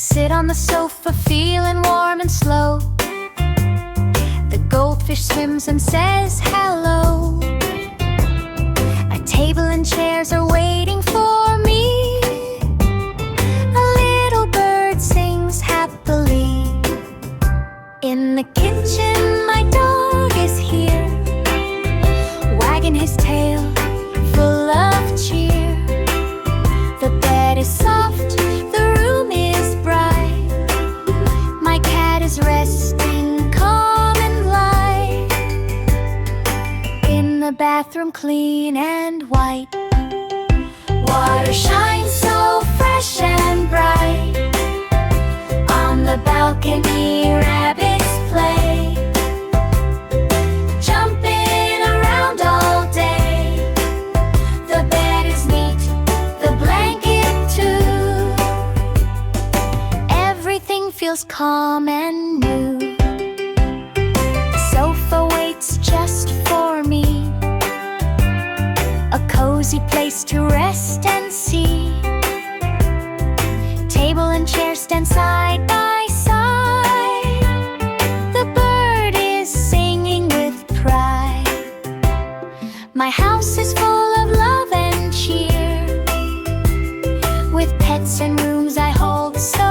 sit on the sofa feeling warm and slow. The goldfish swims and says hello. A table and chairs are waiting for me. A little bird sings happily. In the kitchen my dog is here, wagging his tail, full of cheer. The bed is soft, the room is bright. My cat is resting calm and light. In the bathroom clean and white. Water shines so fresh and bright. On the balcony rabbits play, jumping around all day. The bed is neat, the blanket too. Everything feels calm and new. The sofa waits just for me, a cozy place to rest and see. Table and chair stand side by side. The bird is singing with pride. My house is full of love and cheer, with pets and rooms I hold so